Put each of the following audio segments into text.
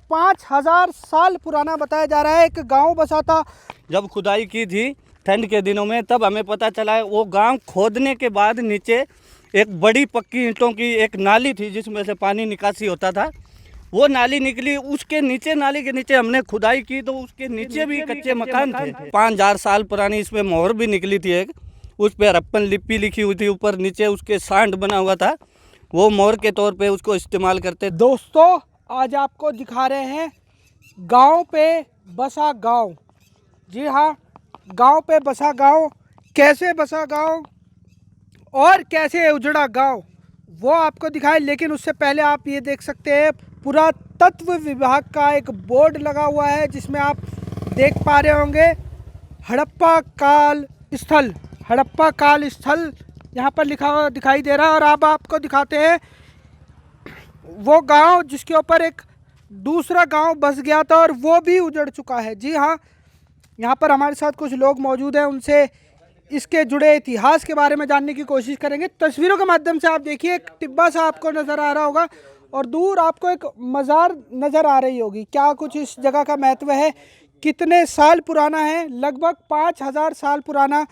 5000 साल पुराना बताया जा रहा है एक गांव बसा था। जब खुदाई की थी ठंड के दिनों में, तब हमें पता चला है वो गांव खोदने के बाद नीचे एक बड़ी पक्की ईंटों की एक नाली थी जिसमें से पानी निकासी होता था। वो नाली निकली, उसके नीचे नाली के नीचे हमने खुदाई की तो उसके नीचे भी कच्चे मकान थे। 5000 साल पुरानी इसमें मोहर भी निकली थी एक, उस पर हड़प्पन लिपि लिखी हुई थी ऊपर नीचे, उसके सांड बना हुआ था। वो मोहर के तौर पे उसको इस्तेमाल करते। दोस्तों आज आपको दिखा रहे हैं गांव पे बसा गांव। जी हाँ, गांव पे बसा गांव, कैसे बसा गांव और कैसे उजड़ा गांव वो आपको दिखाएं। लेकिन उससे पहले आप ये देख सकते हैं पुरातत्व विभाग का एक बोर्ड लगा हुआ है जिसमें आप देख पा रहे होंगे हड़प्पा काल स्थल। हड़प्पा काल स्थल यहाँ पर लिखा हुआ दिखाई दे रहा है। और अब आपको दिखाते हैं वो गांव जिसके ऊपर एक दूसरा गांव बस गया था और वो भी उजड़ चुका है। जी हाँ, यहाँ पर हमारे साथ कुछ लोग मौजूद हैं, उनसे इसके जुड़े इतिहास के बारे में जानने की कोशिश करेंगे। तस्वीरों के माध्यम से आप देखिए एक टिब्बा सा आपको नज़र आ रहा होगा और दूर आपको एक मज़ार नज़र आ रही होगी। क्या कुछ इस जगह का महत्व है, कितने साल पुराना है? लगभग 5000 साल पुराना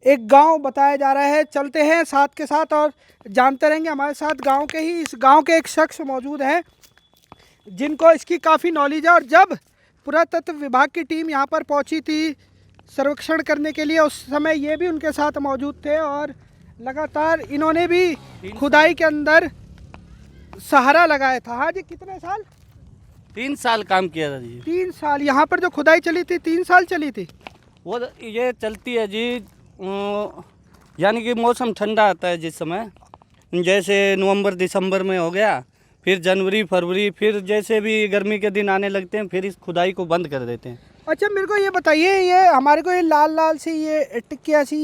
एक गांव बताया जा रहा है। चलते हैं साथ के साथ और जानते रहेंगे। हमारे साथ गांव के ही इस गांव के एक शख्स मौजूद हैं जिनको इसकी काफ़ी नॉलेज है। और जब पुरातत्व विभाग की टीम यहाँ पर पहुँची थी सर्वेक्षण करने के लिए, उस समय ये भी उनके साथ मौजूद थे और लगातार इन्होंने भी खुदाई के अंदर सहारा लगाया था। हाँ जी, कितने साल? 3 साल काम किया था जी। 3 साल। यहाँ पर जो खुदाई चली थी 3 साल चली थी। वो ये चलती है जी, यानी कि मौसम ठंडा आता है जिस समय, जैसे नवंबर दिसंबर में हो गया, फिर जनवरी फरवरी, फिर जैसे भी गर्मी के दिन आने लगते हैं फिर इस खुदाई को बंद कर देते हैं। अच्छा, मेरे को ये बताइए, ये हमारे को ये लाल लाल सी ये टिक्कियाँ सी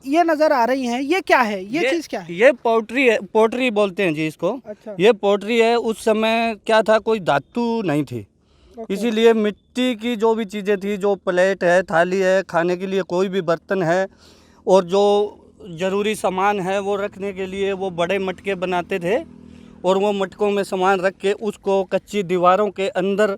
ये नज़र आ रही हैं, ये क्या है? ये चीज़ क्या है? ये पोट्री है, पोट्री बोलते हैं जी इसको। अच्छा। ये पोट्री है। उस समय क्या था, कोई धातु नहीं थी, इसीलिए मिट्टी की जो भी चीज़ें थी, जो प्लेट है, थाली है, खाने के लिए कोई भी बर्तन है और जो ज़रूरी सामान है वो रखने के लिए वो बड़े मटके बनाते थे और वो मटकों में सामान रख के उसको कच्ची दीवारों के अंदर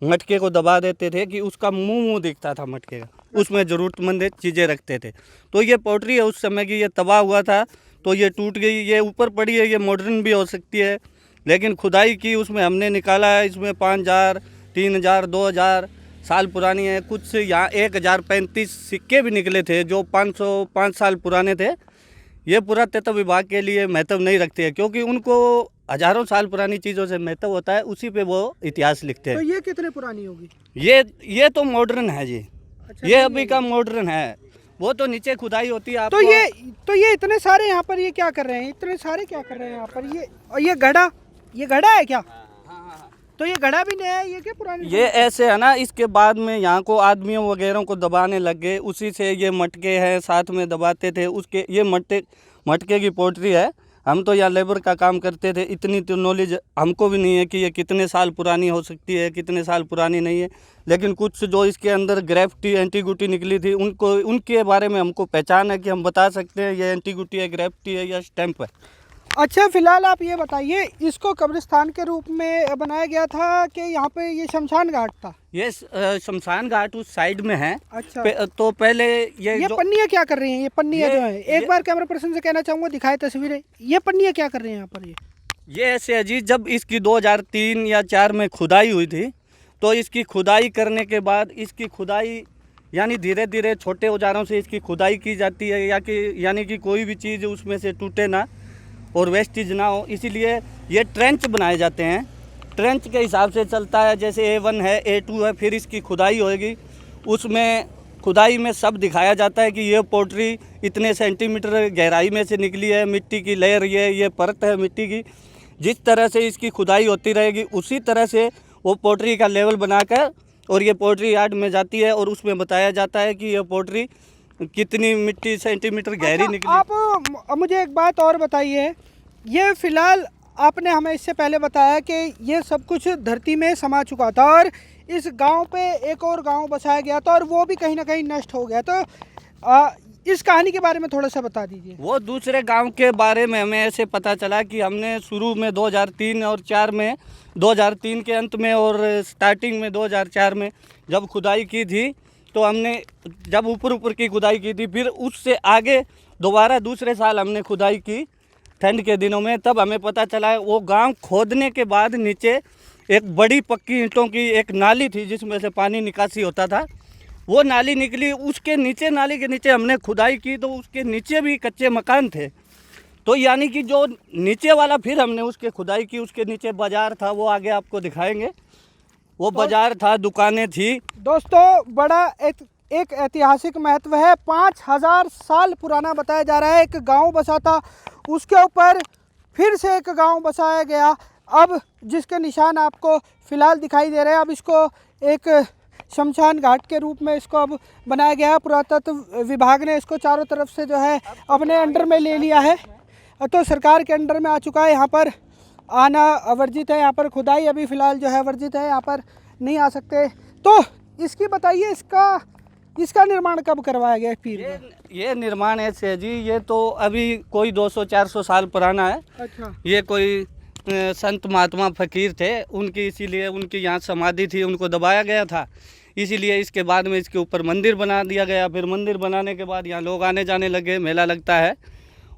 मटके को दबा देते थे कि उसका मुंह दिखता था मटके का, उसमें ज़रूरतमंद चीज़ें रखते थे। तो ये पोट्री है उस समय की, ये तबाह हुआ था तो ये टूट गई, ये ऊपर पड़ी है। ये मॉडर्न भी हो सकती है, लेकिन खुदाई की उसमें हमने निकाला है, इसमें 5000 3000 2000 साल पुरानी है। कुछ यहाँ 1035 सिक्के भी निकले थे जो 505 साल पुराने थे। ये पुरातत्व विभाग के लिए महत्व नहीं रखते हैं क्योंकि उनको हजारों साल पुरानी चीज़ों से महत्व होता है, उसी पे वो इतिहास लिखते हैं। तो ये कितने पुरानी होगी? ये तो मॉडर्न है जी। अच्छा, ये अभी का मॉडर्न है, वो तो नीचे खुदाई होती है। तो ये इतने सारे यहाँ पर ये क्या कर रहे हैं? इतने सारे क्या कर रहे हैं यहाँ पर? ये घड़ा, ये घड़ा है क्या? तो ये घड़ा भी नया है, ये क्या पुरानी? ये ऐसे है ना, इसके बाद में यहाँ को आदमियों वगैरह को दबाने लग गए, उसी से ये मटके हैं साथ में दबाते थे उसके। ये मटके की पोट्री है। हम तो यहाँ लेबर का काम करते थे, इतनी तो नॉलेज हमको भी नहीं है कि ये कितने साल पुरानी हो सकती है, कितने साल पुरानी नहीं है। लेकिन कुछ जो इसके अंदर ग्रेफिटी एंटीग्विटी निकली थी उनके बारे में हमको पहचान है कि हम बता सकते हैं ये एंटीग्विटी है, ग्रेफिटी है या स्टैंप है। अच्छा, फिलहाल आप ये बताइए, इसको कब्रिस्तान के रूप में बनाया गया था कि यहाँ पे ये शमशान घाट था? ये शमशान घाट उस साइड में है। अच्छा। तो पहले ये पन्नियाँ क्या कर रही हैं? ये पन्नियाँ जो है, एक बार कैमरा पर्सन से कहना चाहूँगा दिखाए तस्वीरें। ये पन्नियाँ क्या कर रही हैं यहाँ पर? ये ऐसे है जी, जब इसकी 2003 या 4 में खुदाई हुई थी तो इसकी खुदाई करने के बाद इसकी खुदाई यानी धीरे धीरे छोटे औजारों से इसकी खुदाई की जाती है यानी कि कोई भी चीज़ उसमें से टूटे ना और वेस्टेज ना हो, इसीलिए ये ट्रेंच बनाए जाते हैं। ट्रेंच के हिसाब से चलता है, जैसे A1 है, A2 है, फिर इसकी खुदाई होएगी। उसमें खुदाई में सब दिखाया जाता है कि ये पोट्री इतने सेंटीमीटर गहराई में से निकली है, मिट्टी की लेयर ये परत है मिट्टी की। जिस तरह से इसकी खुदाई होती रहेगी उसी तरह से वो पोट्री का लेवल बनाकर और ये पोट्री यार्ड में जाती है और उसमें बताया जाता है कि ये पोट्री कितनी मिट्टी सेंटीमीटर गहरी निकली। आप मुझे एक बात और बताइए, ये फिलहाल आपने हमें इससे पहले बताया कि ये सब कुछ धरती में समा चुका था और इस गांव पे एक और गांव बसाया गया था और वो भी कहीं ना कहीं नष्ट हो गया। तो इस कहानी के बारे में थोड़ा सा बता दीजिए। वो दूसरे गांव के बारे में हमें ऐसे पता चला कि हमने शुरू में 2003 और 4 में, 2003 के अंत में और स्टार्टिंग में 2004 में जब खुदाई की थी, तो हमने जब ऊपर की खुदाई की थी, फिर उससे आगे दोबारा दूसरे साल हमने खुदाई की ठंड के दिनों में, तब हमें पता चला वो गांव खोदने के बाद नीचे एक बड़ी पक्की ईंटों की एक नाली थी जिसमें से पानी निकासी होता था। वो नाली निकली, उसके नीचे, नाली के नीचे हमने खुदाई की तो उसके नीचे भी कच्चे मकान थे। तो यानी कि जो नीचे वाला, फिर हमने उसके खुदाई की, उसके नीचे बाज़ार था, वो आगे आपको दिखाएंगे। वो बाज़ार था, दुकानें थी। दोस्तों बड़ा एक ऐतिहासिक महत्व है। 5000 साल पुराना बताया जा रहा है। एक गांव बसा था, उसके ऊपर फिर से एक गांव बसाया गया, अब जिसके निशान आपको फ़िलहाल दिखाई दे रहे हैं। अब इसको एक शमशान घाट के रूप में इसको अब बनाया गया है। पुरातत्व विभाग ने इसको चारों तरफ से जो है अपने अंडर में ले लिया है, तो सरकार के अंडर में आ चुका है। यहाँ पर आना वर्जित है, यहाँ पर खुदाई अभी फ़िलहाल जो है वर्जित है, यहाँ पर नहीं आ सकते। तो इसकी बताइए, इसका निर्माण कब करवाया गया पीर? ये निर्माण ऐसे है जी, ये तो अभी कोई 200-400 साल पुराना है। अच्छा। ये कोई संत महात्मा फकीर थे, उनकी, इसीलिए उनकी यहाँ समाधि थी, उनको दबाया गया था, इसीलिए इसके बाद में इसके ऊपर मंदिर बना दिया गया। फिर मंदिर बनाने के बाद यहाँ लोग आने जाने लगे, मेला लगता है।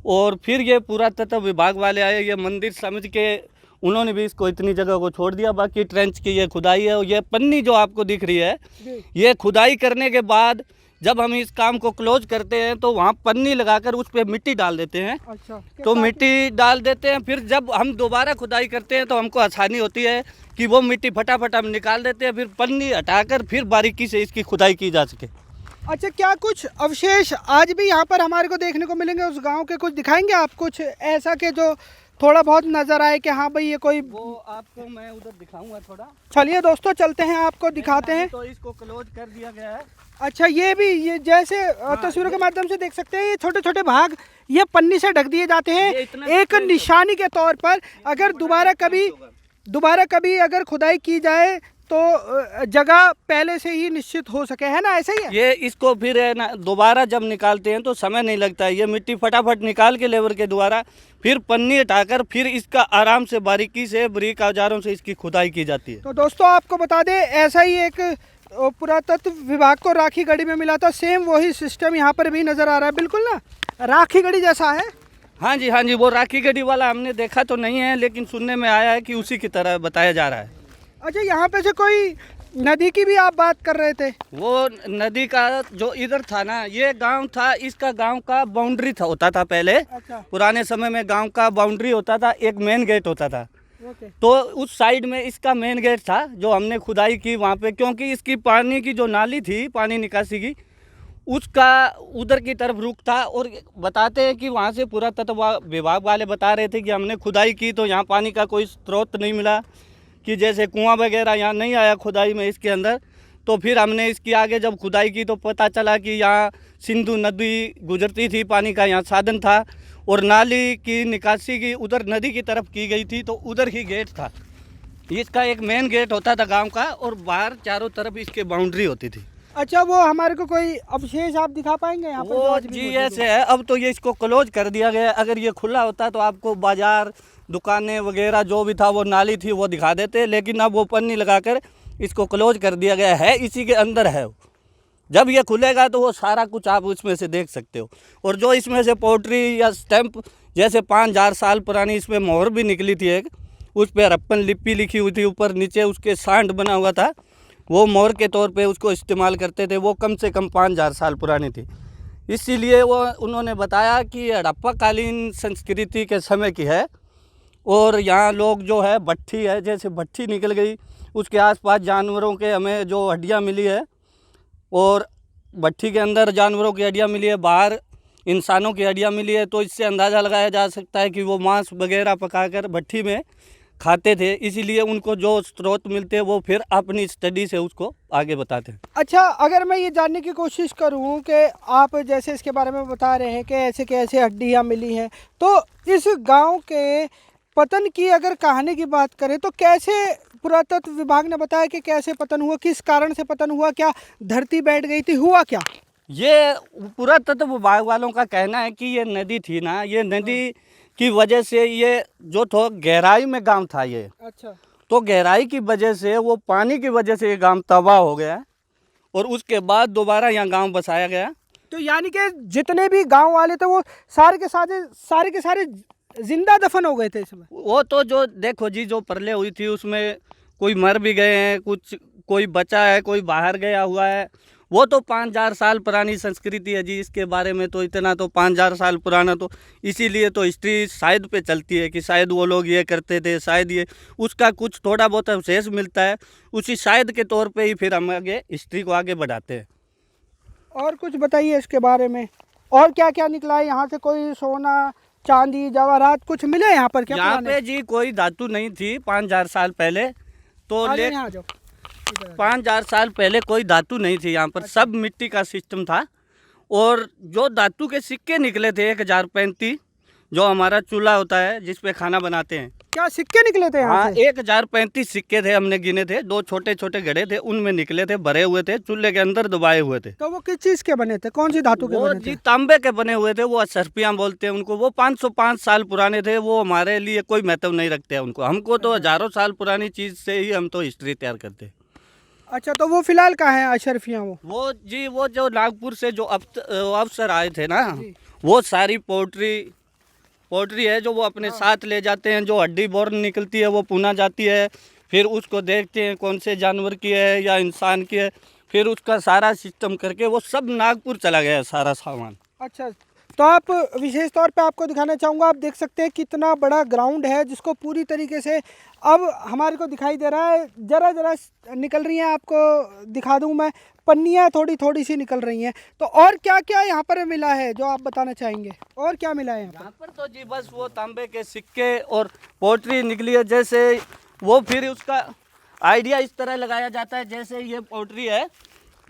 और फिर ये पुरातत्व विभाग वाले आए, ये मंदिर समझ के उन्होंने भी इसको इतनी जगह को छोड़ दिया। बाकी ट्रेंच की ये खुदाई है, और ये पन्नी जो आपको दिख रही है, ये खुदाई करने के बाद जब हम इस काम को क्लोज करते हैं तो वहाँ पन्नी लगाकर उस पर मिट्टी डाल देते हैं। अच्छा। तो मिट्टी डाल देते हैं, फिर जब हम दोबारा खुदाई करते हैं तो हमको आसानी होती है कि वो मिट्टी फटाफट हम निकाल देते हैं, फिर पन्नी हटाकर फिर बारीकी से इसकी खुदाई की जा सके। अच्छा, क्या कुछ अवशेष आज भी यहाँ पर हमारे को देखने को मिलेंगे उस गांव के? कुछ दिखाएंगे आप कुछ ऐसा कि जो थोड़ा बहुत नज़र आए कि हाँ भाई ये कोई? वो आपको मैं उधर दिखाऊंगा थोड़ा। चलिए दोस्तों चलते हैं, आपको दिखाते हैं। तो इसको क्लोज कर दिया गया है। अच्छा, ये भी, ये जैसे तस्वीरों के माध्यम से देख सकते हैं, ये छोटे छोटे भाग ये पन्नी से ढक दिए जाते हैं एक निशानी के तौर पर। अगर दोबारा कभी अगर खुदाई की जाए तो जगह पहले से ही निश्चित हो सके, है ना? ऐसा ही है ये। इसको फिर है ना, दोबारा जब निकालते हैं तो समय नहीं लगता है, ये मिट्टी फटाफट निकाल के लेबर के द्वारा फिर पन्नी हटाकर फिर इसका आराम से बारीकी से बारीक औजारों से इसकी खुदाई की जाती है। तो दोस्तों आपको बता दें, ऐसा ही एक पुरातत्व विभाग को राखी गढ़ी में मिला था, सेम वही सिस्टम यहाँ पर भी नज़र आ रहा है, बिल्कुल ना राखी गढ़ी जैसा है। हाँ जी, हाँ जी, वो राखी गढ़ी वाला हमने देखा तो नहीं है, लेकिन सुनने में आया है कि उसी की तरह बताया जा रहा है। अच्छा, यहाँ पे से कोई नदी की भी आप बात कर रहे थे? वो नदी का जो इधर था ना, ये गांव था, इसका गांव का बाउंड्री था, होता था पहले। अच्छा। पुराने समय में गांव का बाउंड्री होता था, एक मेन गेट होता था। ओके। तो उस साइड में इसका मेन गेट था जो हमने खुदाई की वहाँ पे, क्योंकि इसकी पानी की जो नाली थी, पानी निकासी की, उसका उधर की तरफ रुख था। और बताते हैं कि वहाँ से पुरातत्व विभाग वाले बता रहे थे कि हमने खुदाई की तो यहाँ पानी का कोई स्रोत नहीं मिला, कि जैसे कुआं वगैरह यहाँ नहीं आया खुदाई में इसके अंदर। तो फिर हमने इसकी आगे जब खुदाई की तो पता चला कि यहाँ सिंधु नदी गुजरती थी, पानी का यहाँ साधन था, और नाली की निकासी की उधर नदी की तरफ की गई थी, तो उधर ही गेट था। इसका एक मेन गेट होता था गांव का, और बाहर चारों तरफ इसके बाउंड्री होती थी। अच्छा, वो हमारे को कोई अवशेष आप दिखा पाएंगे यहाँ पर? वो जी ऐसे है, अब तो ये इसको क्लोज कर दिया गया। अगर ये खुला होता तो आपको बाजार, दुकानें वगैरह जो भी था, वो नाली थी, वो दिखा देते, लेकिन अब वो पन्नी लगाकर इसको क्लोज कर दिया गया है, इसी के अंदर है। जब ये खुलेगा तो वो सारा कुछ आप उसमें से देख सकते हो। और जो इसमें से पोट्री या स्टैंप, जैसे 5000 साल पुरानी इसमें मोहर भी निकली थी एक, उस पर हड़प्पन लिपि लिखी हुई थी, ऊपर नीचे उसके सांड बना हुआ था, वो मोहर के तौर पे उसको इस्तेमाल करते थे। वो कम से कम 5000 साल पुरानी थी, इसीलिए वो उन्होंने बताया कि ये हड़प्पा कालीन संस्कृति के समय की है। और यहाँ लोग जो है, भट्ठी है, जैसे भट्ठी निकल गई, उसके आसपास जानवरों के हमें जो हड्डियाँ मिली है, और भट्ठी के अंदर जानवरों की हड्डियाँ मिली है, बाहर इंसानों की हड्डियाँ मिली है, तो इससे अंदाज़ा लगाया जा सकता है कि वो मांस वगैरह पकाकर भट्ठी में खाते थे। इसीलिए उनको जो स्रोत मिलते हैं वो फिर अपनी स्टडी से उसको आगे बताते हैं। अच्छा, अगर मैं ये जानने की कोशिश करूं कि आप जैसे इसके बारे में बता रहे हैं कि ऐसे हड्डियां मिली हैं, तो इस गांव के पतन की अगर कहानी की बात करें तो कैसे, पुरातत्व विभाग ने बताया कि कैसे पतन हुआ, किस कारण से पतन हुआ, क्या धरती बैठ गई थी, हुआ क्या? ये पुरातत्व विभाग वालों का कहना है कि ये नदी थी ना, ये नदी की वजह से ये जो थो गहराई में गांव था ये, अच्छा। तो गहराई की वजह से वो पानी की वजह से ये गांव तबाह हो गया और उसके बाद दोबारा यहाँ गांव बसाया गया। तो यानी कि जितने भी गांव वाले थे वो सारे के सारे जिंदा दफन हो गए थे इसमें। वो तो जो देखो जी, जो प्रलय हुई थी उसमें कोई मर भी गए हैं, कुछ कोई बचा है, कोई बाहर गया हुआ है। वो तो 5000 साल पुरानी संस्कृति है जी, इसके बारे में तो इतना तो 5000 साल पुराना, तो इसीलिए तो हिस्ट्री शायद पे चलती है कि शायद वो लोग ये करते थे, शायद ये उसका कुछ थोड़ा बहुत अवशेष मिलता है, उसी शायद के तौर पे ही फिर हम आगे हिस्ट्री को आगे बढ़ाते हैं। और कुछ बताइए इसके बारे में, और क्या क्या निकला है यहाँ से? कोई सोना चांदी जवाहरात कुछ मिले यहाँ पर क्या? यहाँ पे जी कोई धातु नहीं थी 5000 साल पहले, तो ले यहाँ आ जाओ। 5000 साल पहले कोई धातु नहीं थी यहाँ पर, सब मिट्टी का सिस्टम था। और जो धातु के सिक्के निकले थे 1035, जो हमारा चूल्हा होता है जिस पे खाना बनाते हैं। क्या सिक्के निकले थे यहाँ हाँ, से? 1035 सिक्के थे, हमने गिने थे, 2 छोटे छोटे घड़े थे, उनमें निकले थे, भरे हुए थे, चूल्हे के अंदर दबाए हुए थे। तो वो किस चीज के बने थे? कौन सी धातु के वो बने जी थे? तांबे के बने हुए थे, वो असरपियाँ बोलते हैं उनको। वो 505 साल पुराने थे, वो हमारे लिए कोई महत्व नहीं रखते हैं उनको। हमको तो हजारों साल पुरानी चीज़ से ही हम तो हिस्ट्री तैयार करते हैं। अच्छा, तो वो फिलहाल कहाँ है अशरफियाँ? वो जी वो जो नागपुर से जो अफसर आए थे ना, वो सारी पोट्री है जो वो अपने साथ ले जाते हैं। जो हड्डी बोर्न निकलती है वो पुना जाती है, फिर उसको देखते हैं कौन से जानवर की है या इंसान की है, फिर उसका सारा सिस्टम करके वो सब नागपुर चला गया सारा सामान। अच्छा, तो आप विशेष तौर पे आपको दिखाना चाहूँगा, आप देख सकते हैं कितना बड़ा ग्राउंड है जिसको पूरी तरीके से अब हमारे को दिखाई दे रहा है। जरा जरा निकल रही हैं, आपको दिखा दूँ मैं, पन्नियाँ थोड़ी थोड़ी सी निकल रही हैं। तो और क्या क्या यहाँ पर मिला है जो आप बताना चाहेंगे? और क्या मिला है यहाँ पर? तो जी बस वो तांबे के सिक्के और पोट्री निकली है। जैसे वो फिर उसका आइडिया इस तरह लगाया जाता है, जैसे ये पोट्री है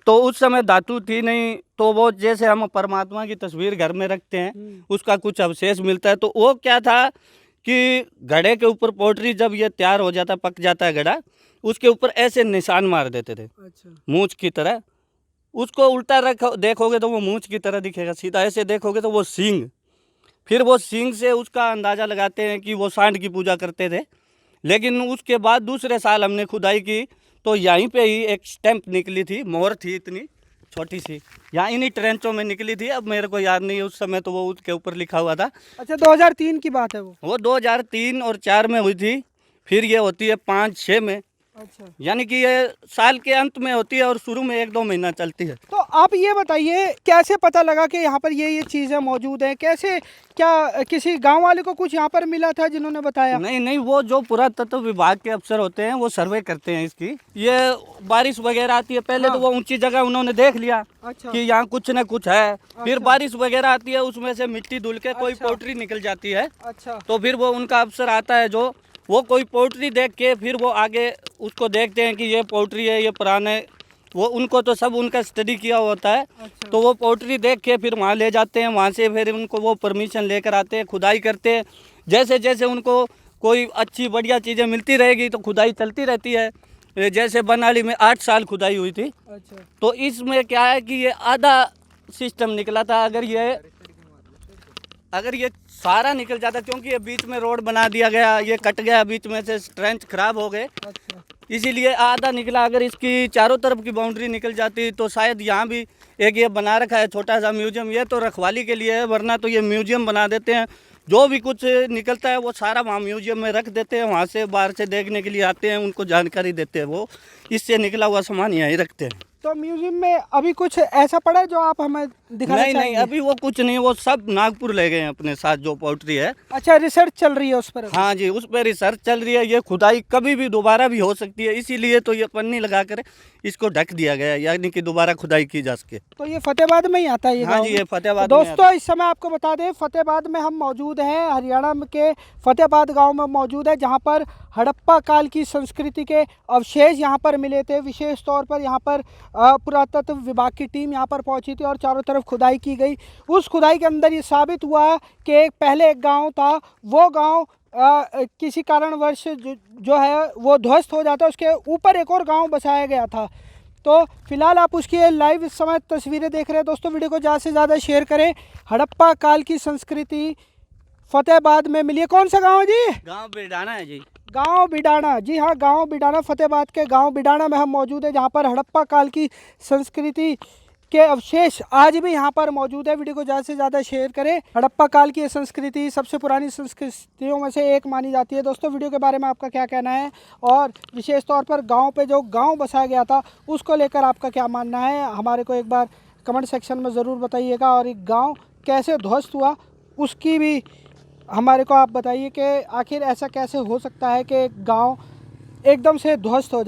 तो उस समय धातु थी नहीं, तो वो जैसे हम परमात्मा की तस्वीर घर में रखते हैं, उसका कुछ अवशेष मिलता है। तो वो क्या था कि घड़े के ऊपर पोट्री जब ये तैयार हो जाता, पक जाता है घड़ा, उसके ऊपर ऐसे निशान मार देते थे। अच्छा। मूंछ की तरह। उसको उल्टा रखो देखोगे तो वो मूंछ की तरह दिखेगा, सीधा ऐसे देखोगे तो वो सींग। फिर वो सींग से उसका अंदाज़ा लगाते हैं कि वो सांड की पूजा करते थे। लेकिन उसके बाद दूसरे साल हमने खुदाई की तो यहीं पे ही एक स्टैंप निकली थी, मोहर थी इतनी छोटी सी, यहाँ इन्हीं ट्रेंचों में निकली थी। अब मेरे को याद नहीं है उस समय, तो वो उसके ऊपर लिखा हुआ था। अच्छा, 2003 की बात है वो? 2003 और 4 में हुई थी, फिर ये होती है 5-6 में। अच्छा, यानी कि ये साल के अंत में होती है और शुरू में 1-2 महीना चलती है। तो आप ये बताइए कैसे पता लगा कि यहाँ पर ये चीज़ें मौजूद हैं? कैसे, क्या किसी गांव वाले को कुछ यहाँ पर मिला था जिन्होंने बताया? नहीं, वो जो पुरातत्व विभाग के अफसर होते हैं वो सर्वे करते हैं इसकी। ये बारिश वगैरह आती है, पहले तो वो ऊंची जगह उन्होंने देख लिया अच्छा। कि यहाँ कुछ न कुछ है। फिर बारिश वगैरह आती है, उसमें से मिट्टी धुल के कोई पोट्री निकल जाती है। अच्छा। तो फिर वो उनका अफसर आता है, जो वो कोई पोट्री देख के फिर वो आगे उसको देखते हैं कि ये पोट्री है, ये पुराने, वो उनको तो सब उनका स्टडी किया होता है। अच्छा। तो वो पोट्री देख के फिर वहाँ ले जाते हैं, वहाँ से फिर उनको वो परमिशन लेकर आते हैं, खुदाई करते हैं। जैसे जैसे उनको कोई अच्छी बढ़िया चीज़ें मिलती रहेगी तो खुदाई चलती रहती है। जैसे बनाली में 8 साल खुदाई हुई थी। अच्छा। तो इसमें क्या है कि ये आधा सिस्टम निकला था। अगर ये सारा निकल जाता, क्योंकि ये बीच में रोड बना दिया गया, ये कट गया बीच में से, स्ट्रेंथ खराब हो गए, अच्छा। इसीलिए आधा निकला। अगर इसकी चारों तरफ की बाउंड्री निकल जाती तो शायद यहाँ भी एक ये बना रखा है छोटा सा म्यूजियम, ये तो रखवाली के लिए है, वरना तो ये म्यूजियम बना देते हैं। जो भी कुछ निकलता है वो सारा वहाँ म्यूजियम में रख देते हैं, वहाँ से बाहर से देखने के लिए आते हैं, उनको जानकारी देते हैं, वो इससे निकला हुआ सामान यहीं रखते हैं। तो म्यूजियम में अभी कुछ ऐसा पड़ा है जो आप हमें दिखाना चाहेंगे? नहीं, अभी वो कुछ नहीं, वो सब नागपुर ले गए हैं अपने साथ जो पोट्री है। अच्छा, रिसर्च चल रही है उस पर? हाँ जी, उस पर रिसर्च चल रही है। ये खुदाई कभी भी दोबारा भी हो सकती है, इसीलिए तो ये पन्नी लगा कर इसको ढक दिया गया है, यानी कि दोबारा खुदाई की जा सके। तो ये फतेहाबाद में ही आता है ये? हाँ जी, ये फतेहाबाद तो में दोस्तों इस समय आपको बता दें, फतेहाबाद में हम मौजूद हैं, हरियाणा के फतेहाबाद गांव में मौजूद है, जहां पर हड़प्पा काल की संस्कृति के अवशेष यहां पर मिले थे। विशेष तौर पर यहां पर पुरातत्व विभाग की टीम यहां पर पहुंची थी और चारों तरफ खुदाई की गई। उस खुदाई के अंदर ये साबित हुआ कि पहले एक गाँव था, वो गाँव किसी कारणवश जो है वो ध्वस्त हो जाता है, उसके ऊपर एक और गांव बसाया गया था। तो फिलहाल आप उसकी लाइव इस समय तस्वीरें देख रहे हैं दोस्तों। वीडियो को ज़्यादा से ज़्यादा शेयर करें। हड़प्पा काल की संस्कृति फतेहाबाद में मिली है। कौन सा गांव है जी? गांव बिडाना है जी। गांव बिडाना, जी हाँ, गांव बिडाना, फतेहाबाद के गांव बिडाना में हम मौजूद है, जहां पर हड़प्पा काल की संस्कृति के अवशेष आज भी यहां पर मौजूद है। वीडियो को ज़्यादा से ज़्यादा शेयर करें। हड़प्पा काल की ये संस्कृति सबसे पुरानी संस्कृतियों में से एक मानी जाती है। दोस्तों वीडियो के बारे में आपका क्या कहना है, और विशेष तौर पर गाँव पे जो गाँव बसाया गया था उसको लेकर आपका क्या मानना है, हमारे को एक बार कमेंट सेक्शन में ज़रूर बताइएगा। और एक गाँव कैसे ध्वस्त हुआ उसकी भी हमारे को आप बताइए कि आखिर ऐसा कैसे हो सकता है कि गांव एकदम से ध्वस्त हो जाए।